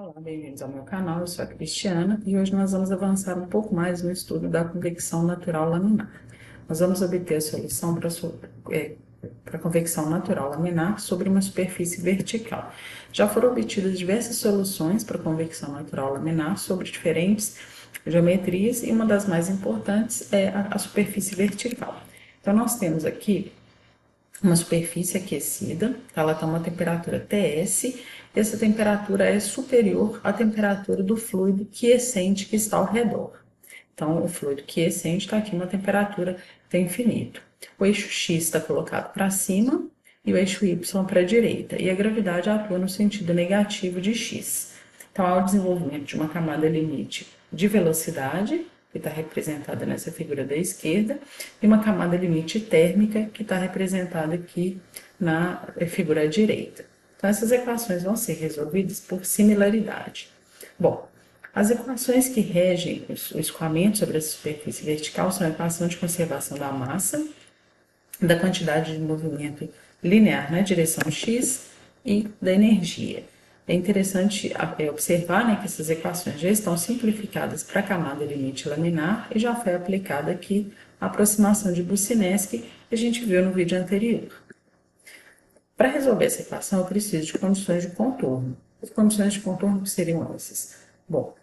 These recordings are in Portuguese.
Olá, bem-vindos ao meu canal, eu sou a Cristiana e hoje nós vamos avançar um pouco mais no estudo da convecção natural laminar. Nós vamos obter a solução para a convecção natural laminar sobre uma superfície vertical. Já foram obtidas diversas soluções para a convecção natural laminar sobre diferentes geometrias e uma das mais importantes é a superfície vertical. Então, nós temos aqui uma superfície aquecida, ela está a uma temperatura TS, essa temperatura é superior à temperatura do fluido quiescente que está ao redor. Então, o fluido quiescente está aqui uma temperatura T infinito. O eixo X está colocado para cima e o eixo Y para a direita, e a gravidade atua no sentido negativo de X. Então, há o desenvolvimento de uma camada limite de velocidade, que está representada nessa figura da esquerda, e uma camada limite térmica, que está representada aqui na figura à direita. Então, essas equações vão ser resolvidas por similaridade. Bom, as equações que regem o escoamento sobre a superfície vertical são a equação de conservação da massa, da quantidade de movimento linear na direção x e da energia. É interessante observar, né, que essas equações já estão simplificadas para a camada limite laminar e já foi aplicada aqui a aproximação de Boussinesq que a gente viu no vídeo anterior. Para resolver essa equação, eu preciso de condições de contorno. As condições de contorno seriam essas. Bom,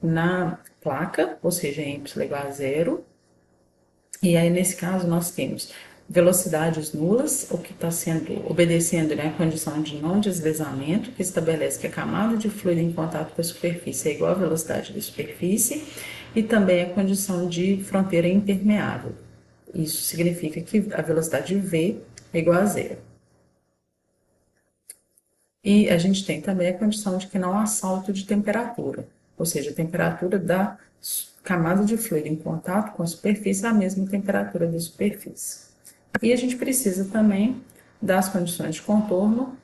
na placa, ou seja, em y igual a zero, e aí nesse caso nós temos velocidades nulas, o que está sendo obedecendo, né, a condição de não deslizamento, que estabelece que a camada de fluido em contato com a superfície é igual à velocidade da superfície, e também a condição de fronteira impermeável. Isso significa que a velocidade V é igual a zero. E a gente tem também a condição de que não há salto de temperatura, ou seja, a temperatura da camada de fluido em contato com a superfície é a mesma temperatura da superfície. E a gente precisa também das condições de contorno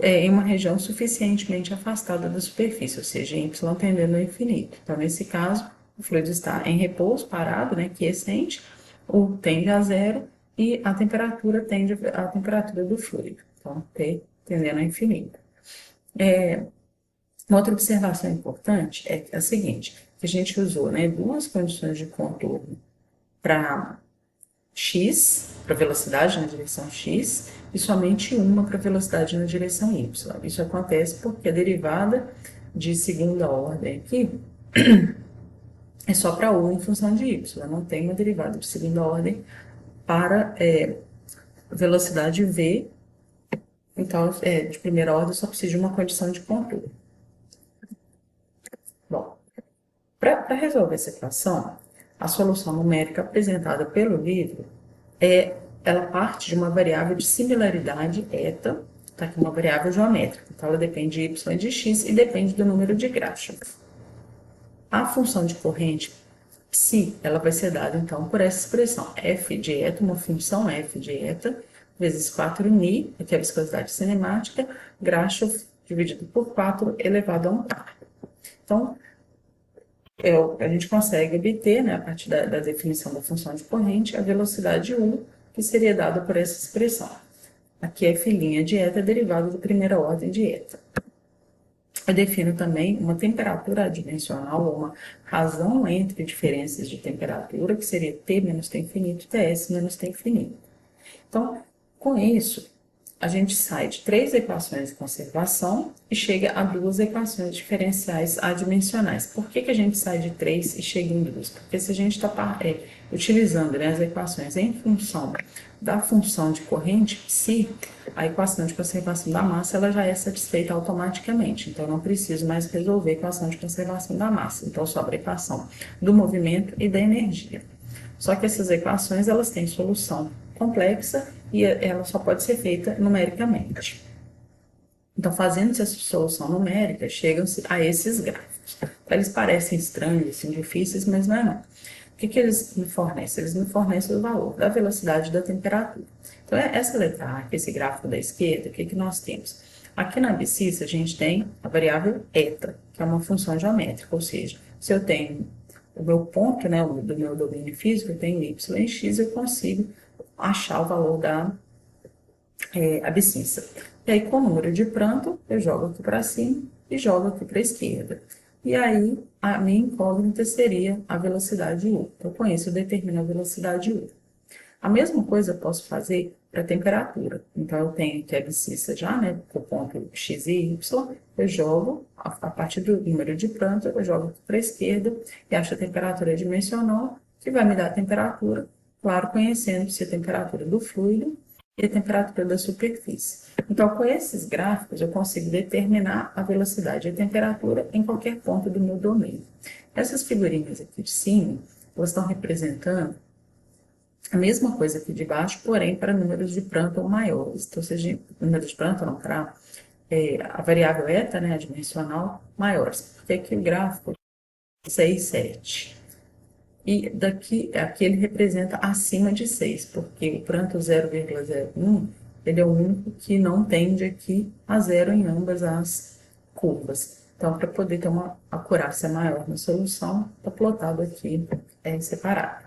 em uma região suficientemente afastada da superfície, ou seja, y tendendo ao infinito. Então, nesse caso, o fluido está em repouso, parado, né, quiescente, o tende a zero e a temperatura tende à temperatura do fluido. Então, T tendendo ao infinito. Uma outra observação importante é a seguinte, que a gente usou, né, duas condições de contorno para x, para velocidade na direção x, e somente uma para velocidade na direção y. Isso acontece porque a derivada de segunda ordem aqui é só para u em função de y, não tem uma derivada de segunda ordem para velocidade v, então, de primeira ordem, só precisa de uma condição de contorno. Bom, para resolver essa equação, a solução numérica apresentada pelo livro ela parte de uma variável de similaridade eta, tá aqui uma variável geométrica, então ela depende de y e de x e depende do número de Grashof. A função de corrente psi, ela vai ser dada então por essa expressão f de eta, uma função f de eta, vezes 4ni, que é a viscosidade cinemática, Grashof dividido por 4 elevado a 1/4. Então, a gente consegue obter, né, a partir da definição da função de corrente, a velocidade U, que seria dada por essa expressão. Aqui f' de eta é derivada da primeira ordem de eta. Eu defino também uma temperatura adimensional, ou uma razão entre diferenças de temperatura, que seria T menos T infinito, Ts menos T infinito. Então, com isso, a gente sai de 3 equações de conservação e chega a 2 equações diferenciais adimensionais. Por que a gente sai de 3 e chega em 2? Porque se a gente está utilizando, né, as equações em função da função de corrente psi, a equação de conservação da massa ela já é satisfeita automaticamente. Então, eu não preciso mais resolver a equação de conservação da massa. Então, sobra a equação do movimento e da energia. Só que essas equações elas têm solução complexa e ela só pode ser feita numericamente. Então, fazendo essa solução numérica, chegam-se a esses gráficos. Então, eles parecem estranhos, assim, difíceis, mas não é não. O que eles me fornecem? Eles me fornecem o valor da velocidade e da temperatura. Então, essa letra A, esse gráfico da esquerda, o que nós temos? Aqui na abscissa, a gente tem a variável eta, que é uma função geométrica, ou seja, se eu tenho o meu ponto, né, do meu domínio físico, eu tenho y e x, eu consigo achar o valor da abscissa. E aí, com o número de Prandtl, eu jogo aqui para cima e jogo aqui para a esquerda. E aí, a minha incógnita seria a velocidade U. Então, com isso, eu determino a velocidade U. A mesma coisa eu posso fazer para a temperatura. Então, eu tenho aqui a abscissa já, né, por ponto x e y, eu jogo, a partir do número de Prandtl, eu jogo para a esquerda e acho a temperatura dimensional, que vai me dar a temperatura, claro, conhecendo-se a temperatura do fluido e a temperatura da superfície. Então, com esses gráficos, eu consigo determinar a velocidade e a temperatura em qualquer ponto do meu domínio. Essas figurinhas aqui de cima, elas estão representando a mesma coisa aqui de baixo, porém para números de Prandtl maiores. Então, seja números de Prandtl não, para a variável eta, né, a dimensional, maiores. Porque aqui o gráfico é 6, 7. E aqui ele representa acima de 6, porque o Prandtl 0,01, ele é o único que não tende aqui a zero em ambas as curvas. Então, para poder ter uma acurácia maior na solução, está plotado aqui separado.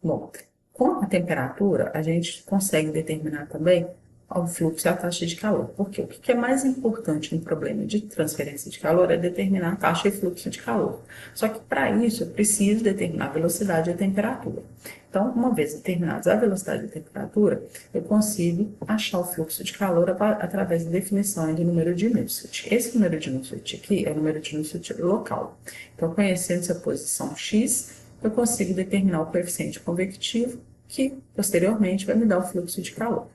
Bom, com a temperatura, a gente consegue determinar também o fluxo e a taxa de calor. Porque o que é mais importante no problema de transferência de calor é determinar a taxa e fluxo de calor. Só que para isso eu preciso determinar a velocidade e a temperatura. Então, uma vez determinados a velocidade e a temperatura, eu consigo achar o fluxo de calor através da definição do número de Nusselt. Esse número de Nusselt aqui é o número de Nusselt local. Então, conhecendo essa posição x, eu consigo determinar o coeficiente convectivo, que posteriormente vai me dar o fluxo de calor.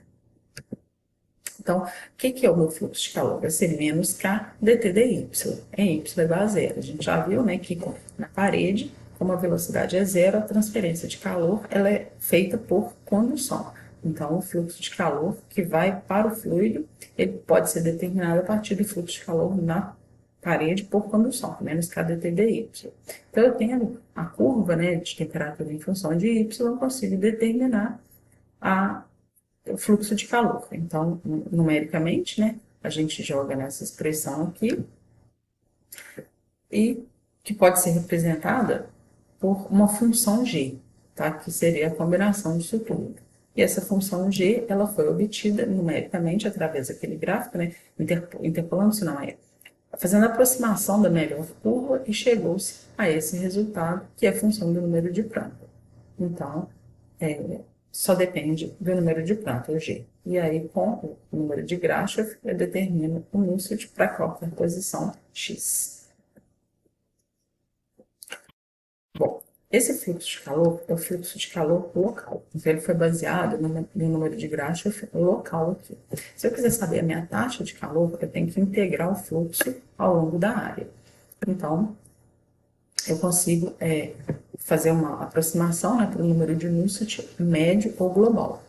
Então, o que é o meu fluxo de calor? Vai ser menos K dt dy, em y igual a zero. A gente já viu, né, que na parede, como a velocidade é zero, a transferência de calor ela é feita por condução. Então, o fluxo de calor que vai para o fluido, ele pode ser determinado a partir do fluxo de calor na parede por condução, menos K dt dy. Então, eu tenho a curva, né, de temperatura em função de y, eu consigo determinar o fluxo de calor. Então, numericamente, né, a gente joga nessa expressão aqui, e que pode ser representada por uma função g, tá? Que seria a combinação disso tudo. E essa função g, ela foi obtida numericamente através daquele gráfico, né? Interpolando-se, não é? Fazendo a aproximação da melhor curva e chegou-se a esse resultado, que é a função do número de Prandtl. Então, só depende do número de Prandtl, g. E aí, com o número de Grashof, eu determino o Nusselt para qualquer posição x. Bom, esse fluxo de calor é o fluxo de calor local. Então, ele foi baseado no número de Grashof local aqui. Se eu quiser saber a minha taxa de calor, eu tenho que integrar o fluxo ao longo da área. Então, eu consigo fazer uma aproximação, né, para o número de Nusselt médio ou global,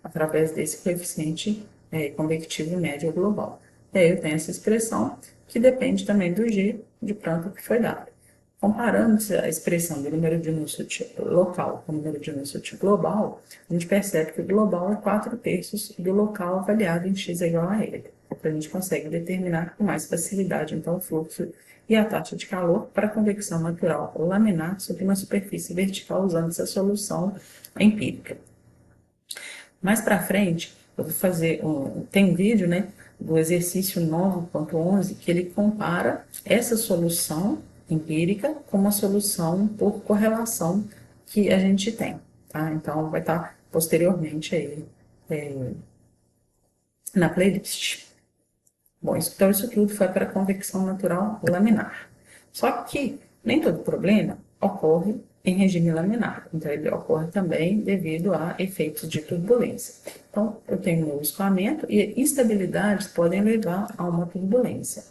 através desse coeficiente convectivo médio ou global. E aí eu tenho essa expressão, que depende também do G de Prandtl que foi dado. Comparando a expressão do número de Nusselt local com o número de Nusselt global, a gente percebe que o global é 4/3 do local avaliado em x é igual a L. Então, a gente consegue determinar com mais facilidade, então, o fluxo e a taxa de calor para a convecção natural laminar sobre uma superfície vertical usando essa solução empírica. Mais para frente, eu vou fazer tem um vídeo, né, do exercício 9.11 que ele compara essa solução empírica com uma solução por correlação que a gente tem, tá? Então, vai estar posteriormente aí na playlist. Bom, então isso tudo foi para a convecção natural laminar. Só que nem todo problema ocorre em regime laminar. Então, ele ocorre também devido a efeitos de turbulência. Então, eu tenho meu escoamento e instabilidades podem levar a uma turbulência.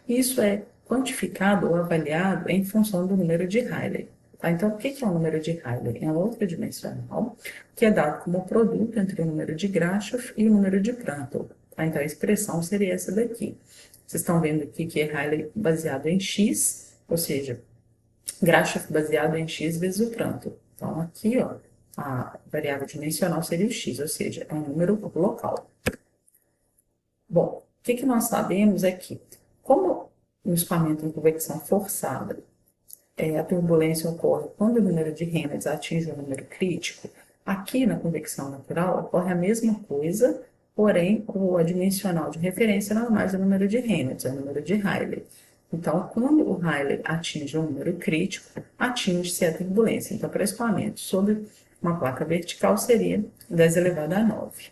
Isso é quantificado ou avaliado em função do número de Rayleigh. Tá? Então, o que é o número de Rayleigh? É um outro dimensional que é dado como produto entre o número de Grashof e o número de Prandtl. Tá? Então, a expressão seria essa daqui. Vocês estão vendo aqui que é Rayleigh baseado em x, ou seja, Grashof baseado em x vezes o Prandtl. Então, aqui, ó, a variável dimensional seria o x, ou seja, é um número local. Bom, o que nós sabemos é que, como no escoamento em convecção forçada, a turbulência ocorre quando o número de Reynolds atinge o número crítico, aqui na convecção natural ocorre a mesma coisa, porém, o adimensional de referência não é mais o número de Reynolds, é o número de Rayleigh. Então, quando o Rayleigh atinge um número crítico, atinge-se a turbulência. Então, para escoamento sobre uma placa vertical seria 10 elevado a 9.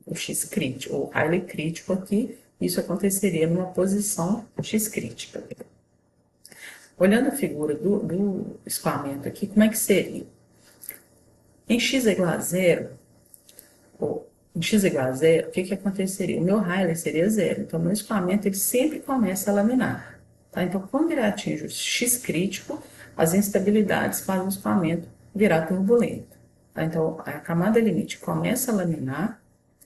O X crítico, o Rayleigh crítico aqui, isso aconteceria numa posição X crítica. Olhando a figura do escoamento aqui, como é que seria? Em x igual a zero, em x igual a zero, o que aconteceria? O meu Rayleigh seria zero, então o meu escoamento ele sempre começa a laminar. Tá? Então, quando ele atinge o x crítico, as instabilidades fazem o escoamento virar turbulento. Tá? Então, a camada limite começa a laminar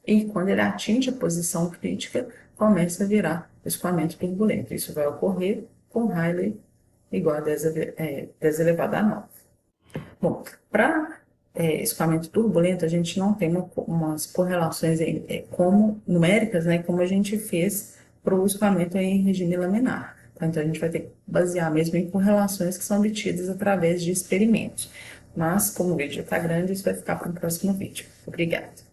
e quando ele atinge a posição crítica, começa a virar escoamento turbulento. Isso vai ocorrer com Rayleigh igual a 10 elevado a 9. Bom, para escoamento turbulento, a gente não tem umas correlações como numéricas, né, como a gente fez para o escoamento em regime laminar. Tá? Então, a gente vai ter que basear mesmo em correlações que são obtidas através de experimentos. Mas, como o vídeo está grande, isso vai ficar para o próximo vídeo. Obrigada.